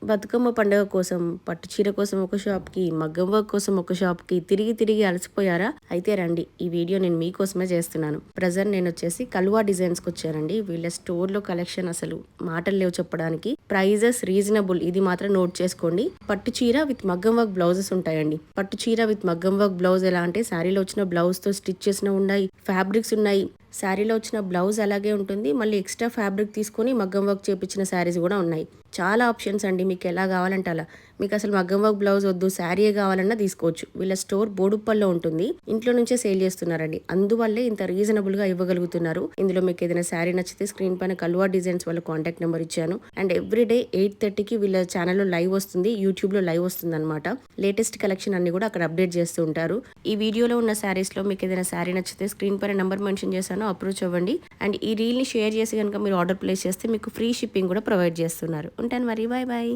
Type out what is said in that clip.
బతుకమ్మ పండుగ కోసం పట్టు చీర కోసం ఒక షాప్కి, మగ్గం వర్క్ కోసం ఒక షాప్కి తిరిగి తిరిగి అలసిపోయారా? అయితే రండి, ఈ వీడియో నేను మీకోసమే చేస్తున్నాను. ప్రజెంట్ నేను వచ్చేసి కల్వా డిజైన్స్కి వచ్చానండి. వీళ్ళ స్టోర్లో కలెక్షన్ అసలు మాటలు లేవు చెప్పడానికి. ప్రైజెస్ రీజనబుల్, ఇది మాత్రం నోట్ చేసుకోండి. పట్టు చీర విత్ మగ్గం వర్క్ బ్లౌజెస్ ఉంటాయండి. పట్టు చీర విత్ మగ్గం వర్క్ బ్లౌజ్ ఎలా అంటే శారీలో వచ్చిన బ్లౌజ్ తో స్టిచ్ చేసిన ఉన్నాయి, ఫ్యాబ్రిక్స్ ఉన్నాయి. శారీలో వచ్చిన బ్లౌజ్ అలాగే ఉంటుంది, మళ్ళీ ఎక్స్ట్రా ఫ్యాబ్రిక్ తీసుకొని మగ్గం వర్క్ చేపించిన శారీస్ కూడా ఉన్నాయి. చాలా ఆప్షన్స్ అండి, మీకు ఎలా కావాలంటే అలా. మీకు అసలు మగ్గం వర్క్ బ్లౌజ్ వద్దు, శారీయే కావాలన్నా తీసుకోవచ్చు. వీళ్ళ స్టోర్ బోడుప్పల్లో ఉంటుంది, ఇంట్లో నుంచే సేల్ చేస్తున్నారండి. అందువల్లే ఇంత రీజనబుల్ గా ఇవ్వగలుగుతున్నారు. ఇందులో మీకు ఏదైనా శారీ నచ్చితే స్క్రీన్ పైన కల్వా డిజైన్స్ వాళ్ళ కాంటాక్ట్ నెంబర్ ఇచ్చాను. అండ్ ఎవ్రీడే 8:30కి వీళ్ళ ఛానల్లో లైవ్ వస్తుంది, యూట్యూబ్ లో లైవ్ వస్తుంది అనమాట. లేటెస్ట్ కలెక్షన్ అన్ని కూడా అక్కడ అప్డేట్ చేస్తూ ఉంటారు. ఈ వీడియోలో ఉన్న శారీస్ లో మీకు ఏదైనా శారీ నచ్చితే స్క్రీన్ పైన నెంబర్ మెన్షన్ చేశాను, అప్రోచ్ అవ్వండి. అండ్ ఈ రీల్ ని షేర్ చేసి కనుక మీరు ఆర్డర్ ప్లేస్ చేస్తే మీకు ఫ్రీ షిప్పింగ్ కూడా ప్రొవైడ్ చేస్తున్నారు. ఉంటాను మరి, బాయ్ బాయ్.